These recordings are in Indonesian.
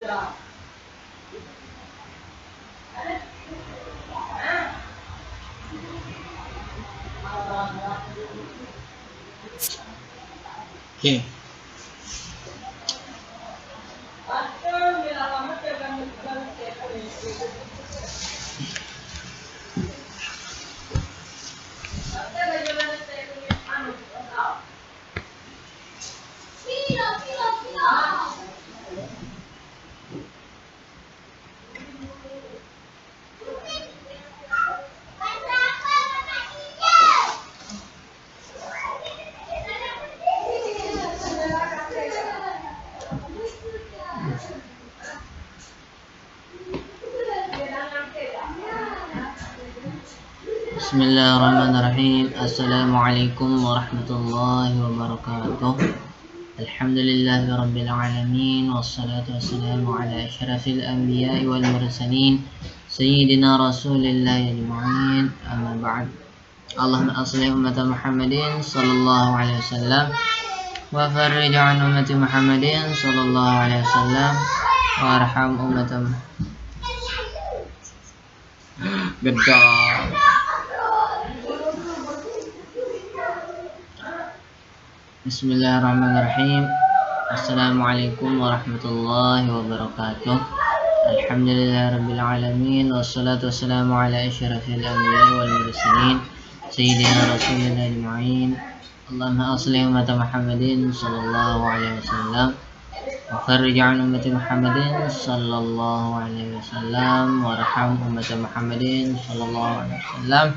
Oke. Bismillahirrahmanirrahim. Assalamualaikum warahmatullahi wabarakatuh. Alhamdulillahirabbil alamin wassalatu wassalamu ala asyrafil anbiya'i wal mursalin sayyidina Rasulillah ajma'in. Amma ba'd. Allahumma aslih ummata Muhammadin sallallahu alaihi wasallam wa farrij an ummati Muhammadin sallallahu alaihi wasallam wa arham ummata gedang. Bismillahirrahmanirrahim. Assalamualaikum warahmatullahi wabarakatuh. Alhamdulillahirabbil alamin wassalatu wassalamu ala asyrafil anbiya'i wal mursalin sayyidina Rasulillah ajma'in. Allahumma aslih ummata Muhammadin sallallahu alaihi wasallam wa farrij an ummati Muhammadin sallallahu alaihi wasallam warham ummata Muhammadin sallallahu alaihi wasallam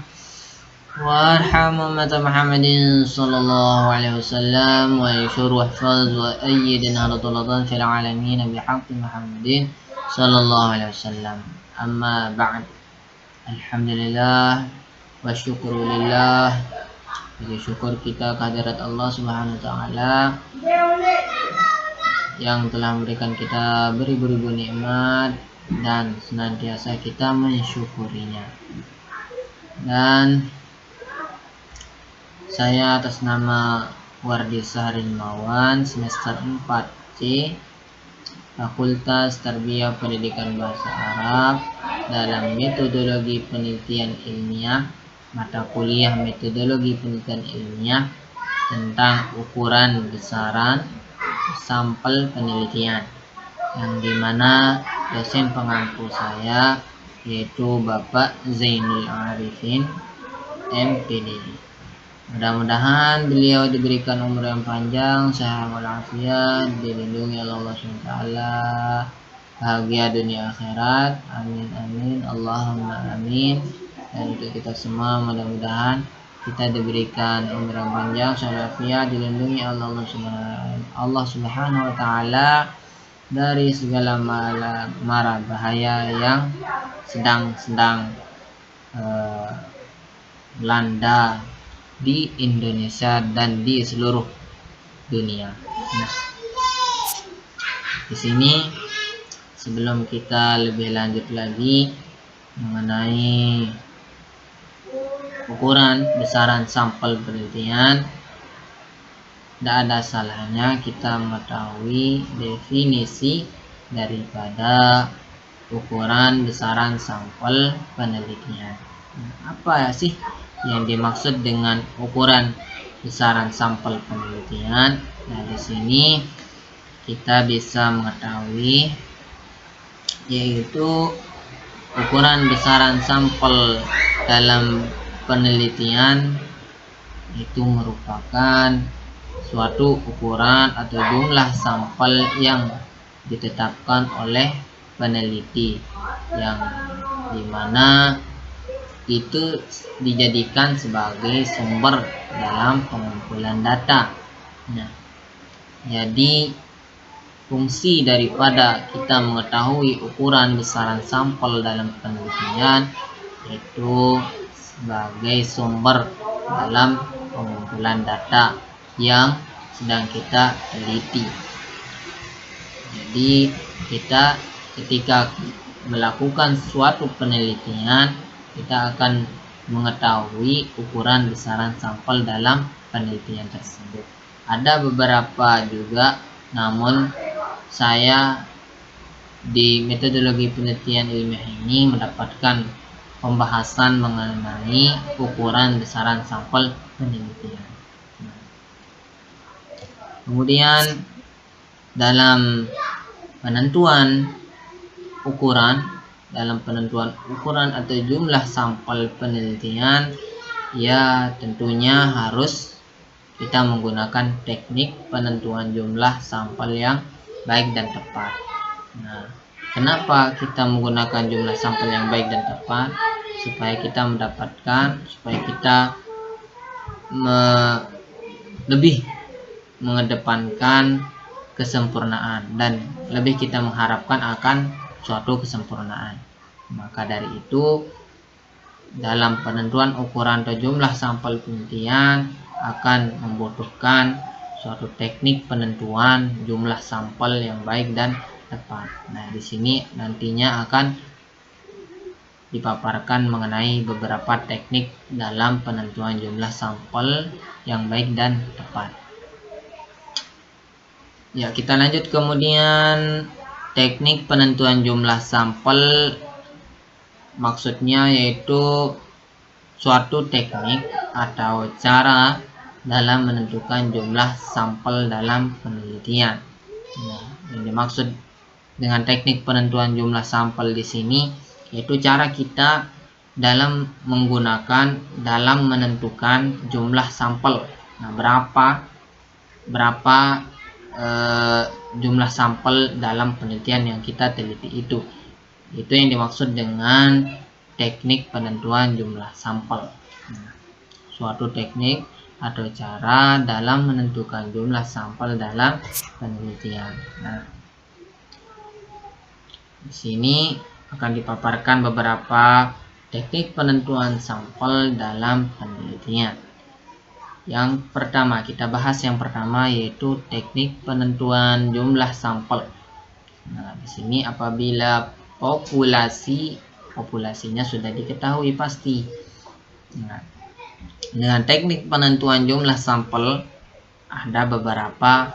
warham ummata Muhammadin sallallahu alaihi wasallam wa yashur wahfaz wa ayyidin halatulatan fil alamin bihaqqi Muhammadin sallallahu alaihi wasallam. Amma ba'd. Alhamdulillah wa syukurulillah. Jadi syukur kita kehadirat Allah Subhanahu wa taala yang telah memberikan kita beribu-ribu nikmat dan senantiasa kita mensyukurinya. Dan saya atas nama Wardi Sahrin Mawan, semester 4C, Fakultas Tarbiyah Pendidikan Bahasa Arab, dalam metodologi penelitian ilmiah, mata kuliah metodologi penelitian ilmiah tentang ukuran besaran sampel penelitian, yang dimana dosen pengampu saya yaitu Bapak Zainul Arifin MPD. Mudah-mudahan beliau diberikan umur yang panjang, sehat walafiat, dilindungi oleh Allah SWT, bahagia dunia akhirat. Amin amin Allahumma amin. Dan untuk kita semua mudah-mudahan kita diberikan umur yang panjang, sehat walafiat, dilindungi oleh Allah Subhanahu wa taala dari segala mara bahaya yang sedang melanda di Indonesia dan di seluruh dunia. Nah, di sini sebelum kita lebih lanjut lagi mengenai ukuran besaran sampel penelitian, tidak ada salahnya kita mengetahui definisi daripada ukuran besaran sampel penelitian. Nah, apa sih yang dimaksud dengan ukuran besaran sampel penelitian? Nah, di sini kita bisa mengetahui yaitu ukuran besaran sampel dalam penelitian itu merupakan suatu ukuran atau jumlah sampel yang ditetapkan oleh peneliti, yang dimana itu dijadikan sebagai sumber dalam pengumpulan data. Nah, jadi fungsi daripada kita mengetahui ukuran besaran sampel dalam penelitian yaitu sebagai sumber dalam pengumpulan data yang sedang kita teliti. Jadi kita ketika melakukan suatu penelitian, kita akan mengetahui ukuran besaran sampel dalam penelitian tersebut. Ada beberapa juga, namun saya di metodologi penelitian ilmiah ini mendapatkan pembahasan mengenai ukuran besaran sampel penelitian. Kemudian dalam penentuan ukuran atau jumlah sampel penelitian, ya tentunya harus kita menggunakan teknik penentuan jumlah sampel yang baik dan tepat. Nah, kenapa kita menggunakan jumlah sampel yang baik dan tepat? Supaya kita lebih mengedepankan kesempurnaan dan lebih kita mengharapkan akan suatu kesempurnaan. Maka dari itu, dalam penentuan ukuran atau jumlah sampel penelitian akan membutuhkan suatu teknik penentuan jumlah sampel yang baik dan tepat. Nah, di sini nantinya akan dipaparkan mengenai beberapa teknik dalam penentuan jumlah sampel yang baik dan tepat. Ya, kita lanjut kemudian teknik penentuan jumlah sampel. Maksudnya yaitu suatu teknik atau cara dalam menentukan jumlah sampel dalam penelitian. Nah, yang dimaksud dengan teknik penentuan jumlah sampel di sini yaitu cara kita dalam menentukan jumlah sampel. Nah, berapa jumlah sampel dalam penelitian yang kita teliti itu yang dimaksud dengan teknik penentuan jumlah sampel. Nah, suatu teknik atau cara dalam menentukan jumlah sampel dalam penelitian. Nah, di sini akan dipaparkan beberapa teknik penentuan sampel dalam penelitian. Yang pertama, kita bahas yang pertama yaitu teknik penentuan jumlah sampel. Nah, di sini apabila populasinya sudah diketahui pasti. Nah, dengan teknik penentuan jumlah sampel ada beberapa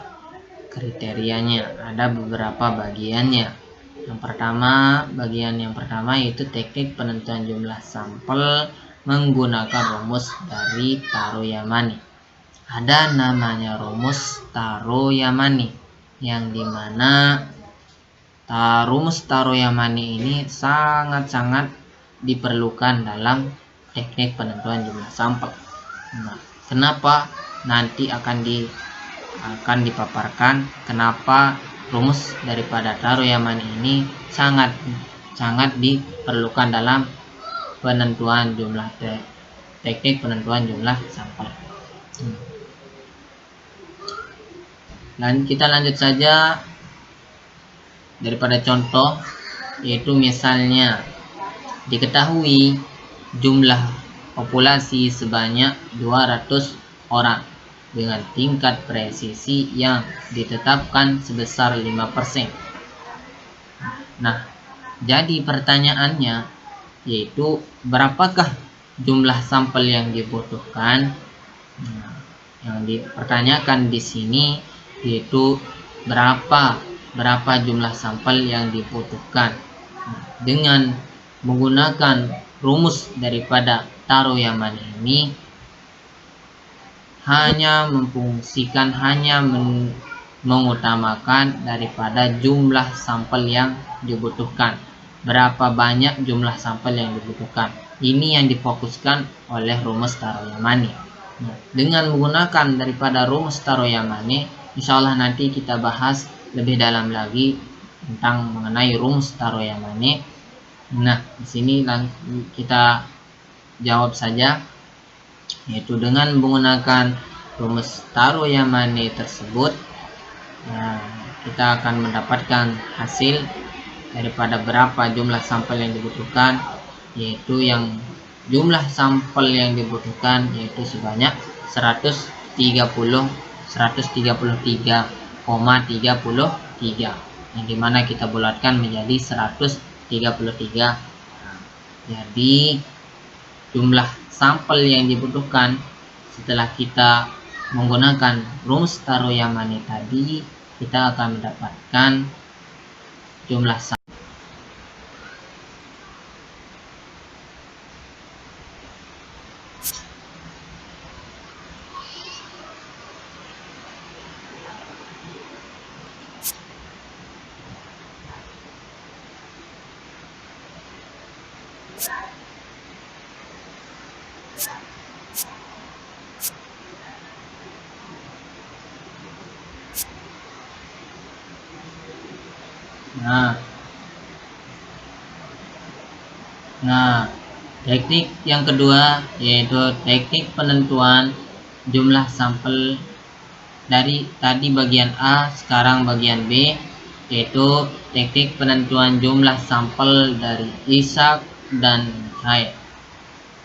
kriterianya, ada beberapa bagiannya. Bagian yang pertama yaitu teknik penentuan jumlah sampel menggunakan rumus dari Taro-Yamane. Ada namanya rumus Taro-Yamane, yang dimana rumus Taro-Yamane ini sangat-sangat diperlukan dalam teknik penentuan jumlah sampel. Nah, kenapa nanti akan dipaparkan kenapa rumus daripada Taro-Yamane ini sangat diperlukan dalam teknik penentuan jumlah sampel. Dan kita lanjut saja daripada contoh, yaitu misalnya diketahui jumlah populasi sebanyak 200 orang dengan tingkat presisi yang ditetapkan sebesar 5%. Nah, jadi pertanyaannya yaitu berapakah jumlah sampel yang dibutuhkan? Nah, yang dipertanyakan di sini yaitu berapa jumlah sampel yang dibutuhkan. Nah, dengan menggunakan rumus daripada Taro-Yamane ini hanya mengutamakan daripada jumlah sampel yang dibutuhkan. Berapa banyak jumlah sampel yang dibutuhkan. Ini yang difokuskan oleh rumus Taro-Yamane. Nah, dengan menggunakan daripada rumus Taro-Yamane, insya Allah nanti kita bahas lebih dalam lagi tentang mengenai rumus Taro-Yamane. Nah, di sini kita jawab saja, yaitu dengan menggunakan rumus Taro-Yamane tersebut, nah, kita akan mendapatkan hasil daripada berapa jumlah sampel yang dibutuhkan, yaitu yang jumlah sampel yang dibutuhkan yaitu sebanyak 133,33, yang dimana kita bulatkan menjadi 133. Jadi jumlah sampel yang dibutuhkan setelah kita menggunakan rumus Taro-Yamane tadi, kita akan mendapatkan jumlah sampel Nah, teknik yang kedua yaitu teknik penentuan jumlah sampel. Dari tadi bagian A, sekarang bagian B, yaitu teknik penentuan jumlah sampel dari Ishak dan Michael.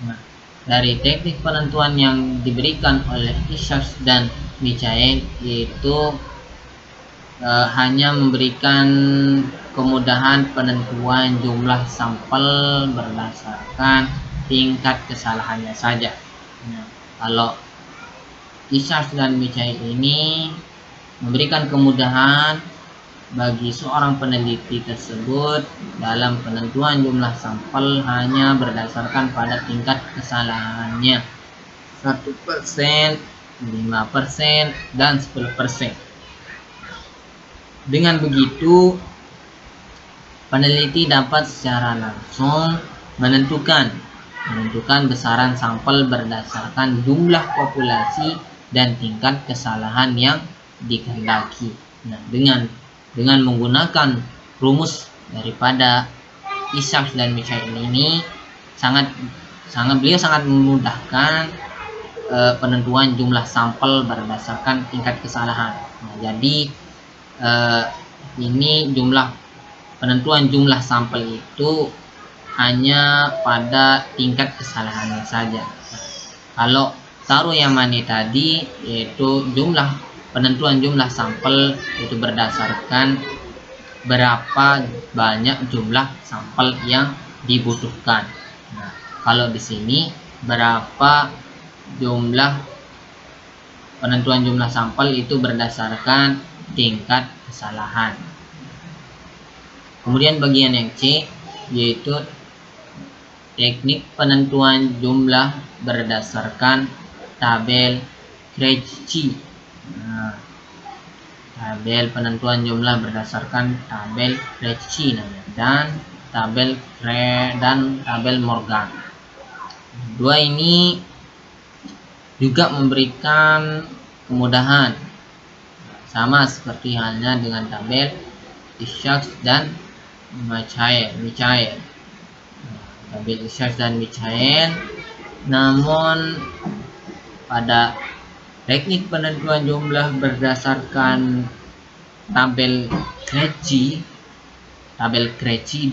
Nah, dari teknik penentuan yang diberikan oleh Ishak dan Michael yaitu hanya memberikan kemudahan penentuan jumlah sampel berdasarkan tingkat kesalahannya saja. Nah, kalau Ishak dan Michael ini memberikan kemudahan bagi seorang peneliti tersebut dalam penentuan jumlah sampel hanya berdasarkan pada tingkat kesalahannya 1%, 5%, dan 10%. Dengan begitu, peneliti dapat secara langsung menentukan besaran sampel berdasarkan jumlah populasi dan tingkat kesalahan yang dikehendaki. Nah, dengan menggunakan rumus daripada Ishak dan Michael ini beliau sangat memudahkan penentuan jumlah sampel berdasarkan tingkat kesalahan. Nah, jadi ini penentuan jumlah sampel itu hanya pada tingkat kesalahannya saja. Kalau taruh yang mana tadi, yaitu penentuan jumlah sampel itu berdasarkan berapa banyak jumlah sampel yang dibutuhkan. Nah, kalau di sini berapa penentuan jumlah sampel itu berdasarkan tingkat kesalahan. Kemudian bagian yang C yaitu teknik penentuan jumlah berdasarkan tabel Krejci. Nah, tabel penentuan jumlah berdasarkan tabel Krejci dan tabel Morgan. Dua ini juga memberikan kemudahan sama seperti halnya dengan tabel Ishak dan Michael. Tabel Ishak dan Michael, namun pada teknik penentuan jumlah berdasarkan tabel Krejci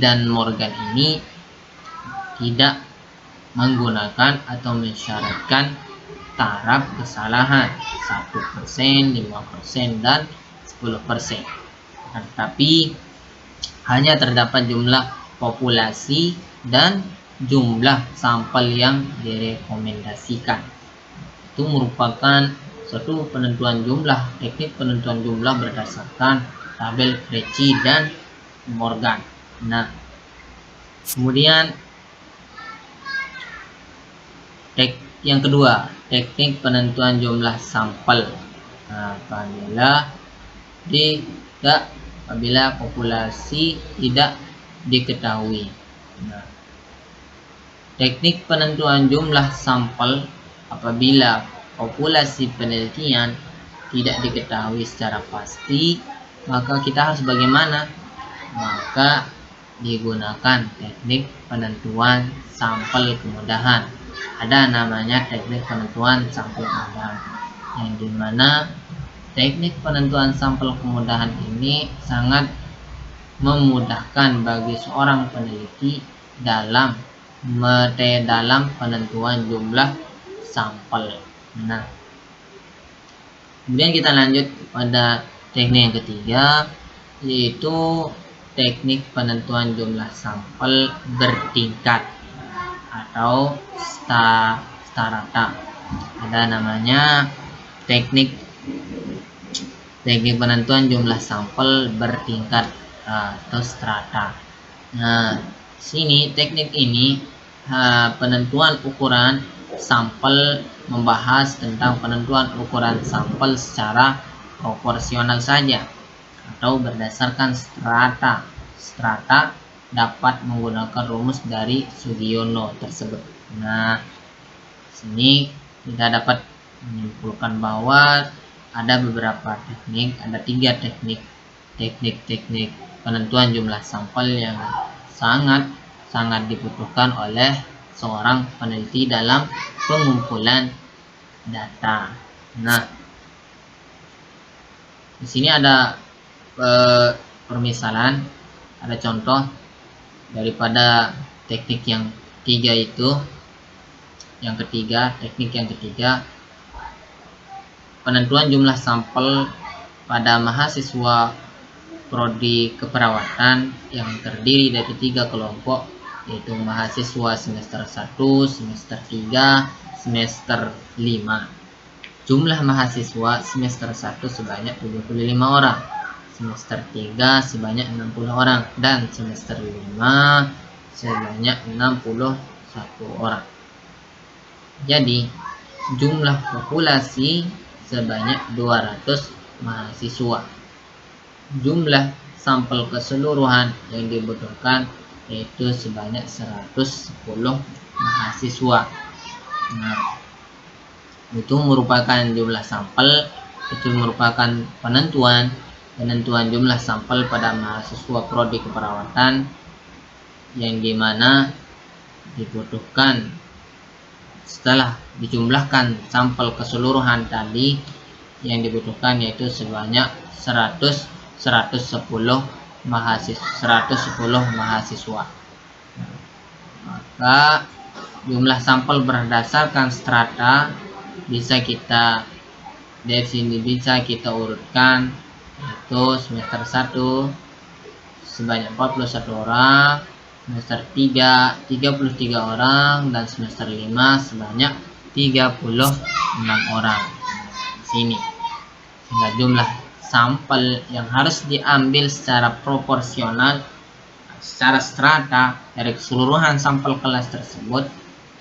dan Morgan ini tidak menggunakan atau mensyaratkan taraf kesalahan 1%, 5%, dan 10%. Tetapi hanya terdapat jumlah populasi dan jumlah sampel yang direkomendasikan. Itu merupakan suatu teknik penentuan jumlah berdasarkan tabel Krejci dan Morgan. Nah, kemudian yang kedua, teknik penentuan jumlah sampel. Nah, apabila populasi tidak diketahui. Nah, teknik penentuan jumlah sampel apabila populasi penelitian tidak diketahui secara pasti, maka kita harus bagaimana? Maka digunakan teknik penentuan sampel kemudahan. Ada namanya teknik penentuan sampel kemudahan, yang dimana teknik penentuan sampel kemudahan ini sangat memudahkan bagi seorang peneliti dalam penentuan jumlah sampel. Nah, kemudian kita lanjut pada teknik yang ketiga, yaitu teknik penentuan jumlah sampel bertingkat atau strata. Ada namanya teknik penentuan jumlah sampel bertingkat atau strata. Nah, sini teknik ini penentuan ukuran sampel membahas tentang penentuan ukuran sampel secara proporsional saja atau berdasarkan strata. Strata dapat menggunakan rumus dari Sugiono tersebut. Nah, sini kita dapat menyimpulkan bahwa ada beberapa teknik, ada 3 teknik teknik-teknik penentuan jumlah sampel yang sangat dibutuhkan oleh seorang peneliti dalam pengumpulan data. Nah, di sini ada permisalan, ada contoh daripada teknik yang ketiga itu. Teknik yang ketiga, penentuan jumlah sampel pada mahasiswa prodi keperawatan yang terdiri dari 3 kelompok, yaitu mahasiswa semester 1, semester 3, semester 5. Jumlah mahasiswa semester 1 sebanyak 75 orang, semester 3 sebanyak 60 orang, dan semester 5 sebanyak 61 orang. Jadi jumlah populasi sebanyak 200 mahasiswa. Jumlah sampel keseluruhan yang dibutuhkan yaitu sebanyak 110 mahasiswa. Nah, itu merupakan jumlah sampel, itu merupakan penentuan jumlah sampel pada mahasiswa prodi keperawatan yang dimana dibutuhkan setelah dijumlahkan sampel keseluruhan tadi yang dibutuhkan yaitu sebanyak 110 mahasiswa. Maka jumlah sampel berdasarkan strata bisa kita urutkan, yaitu semester 1 sebanyak 41 orang, semester 3 33 orang, dan semester 5 sebanyak 36 orang. Di sini sehingga jumlah sampel yang harus diambil secara proporsional secara strata dari keseluruhan sampel kelas tersebut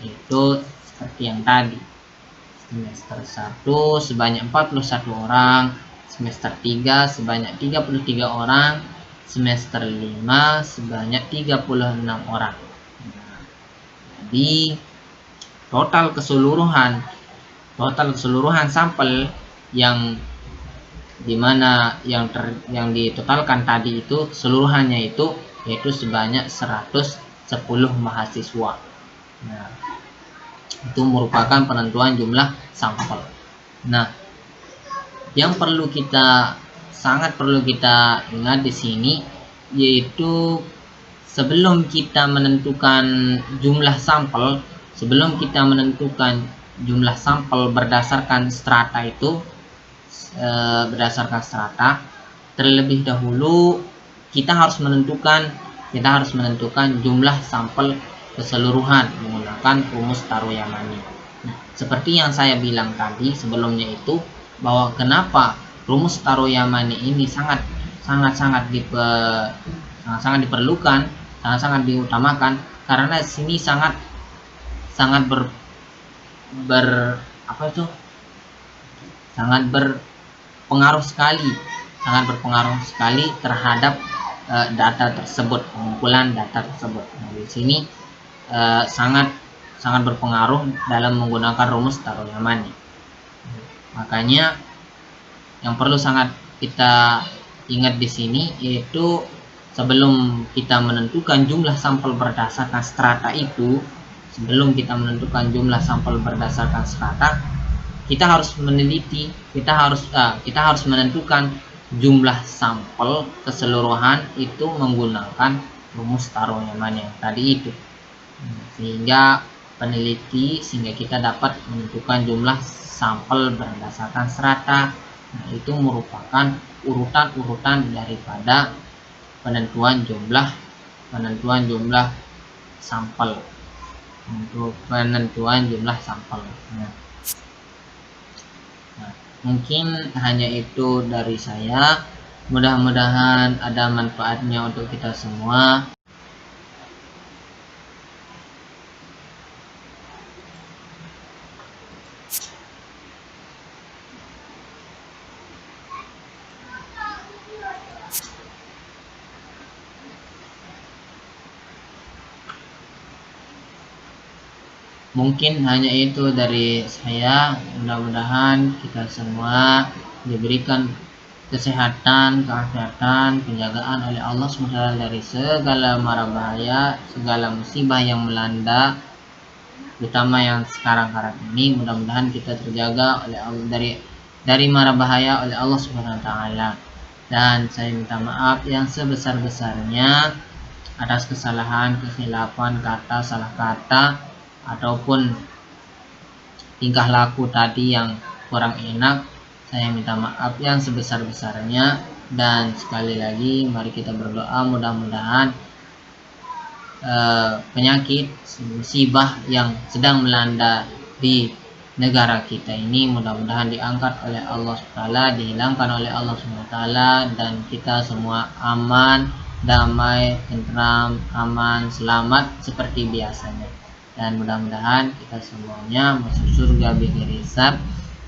itu seperti yang tadi. Semester 1 sebanyak 41 orang, semester 3 sebanyak 33 orang, semester 5 sebanyak 36 orang. Jadi total keseluruhan sampel yang dimana yang ditotalkan tadi itu keseluruhannya yaitu sebanyak 110 mahasiswa. Nah, itu merupakan penentuan jumlah sampel. Nah, yang sangat perlu kita ingat di sini yaitu sebelum kita menentukan jumlah sampel berdasarkan strata terlebih dahulu kita harus menentukan jumlah sampel keseluruhan menggunakan rumus Taro-Yamane. Nah, seperti yang saya bilang tadi sebelumnya itu, bahwa kenapa rumus Taro-Yamane ini sangat diperlukan, sangat diutamakan, karena di sini sangat berpengaruh sekali terhadap data tersebut, pengumpulan data tersebut. Nah, di sini sangat berpengaruh dalam menggunakan rumus Taro-Yamane. Makanya yang perlu sangat kita ingat di sini yaitu sebelum kita menentukan jumlah sampel berdasarkan strata kita harus meneliti, kita harus menentukan jumlah sampel keseluruhan itu menggunakan rumus Taro-Yamane yang tadi itu, sehingga kita dapat menentukan jumlah sampel berdasarkan strata. Nah, itu merupakan urutan daripada penentuan jumlah sampel. Untuk penentuan jumlah sampel. Nah, mungkin hanya itu dari saya. Mudah-mudahan ada manfaatnya untuk kita semua. Mungkin hanya itu dari saya. Mudah-mudahan kita semua diberikan kesehatan, keafiatan, penjagaan oleh Allah SWT dari segala mara bahaya, segala musibah yang melanda, terutama yang sekarang ini. Mudah-mudahan kita terjaga oleh Allah dari mara bahaya oleh Allah SWT. Dan saya minta maaf yang sebesar-besarnya atas kesalahan, kekhilafan kata, salah kata, ataupun tingkah laku tadi yang kurang enak. Saya minta maaf yang sebesar-besarnya. Dan sekali lagi mari kita berdoa, mudah-mudahan penyakit musibah yang sedang melanda di negara kita ini mudah-mudahan diangkat oleh Allah SWT, dihilangkan oleh Allah SWT, dan kita semua aman, damai, tentram, aman, selamat seperti biasanya. Dan mudah-mudahan kita semuanya masuk surga bighairi hisab.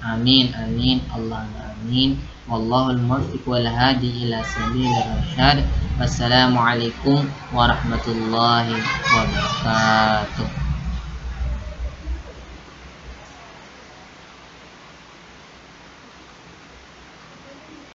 Amin amin Allahumma amin. Wallahul muwaffiq wal hadi ila sabilir rasyad. Wassalamualaikum warahmatullahi wabarakatuh.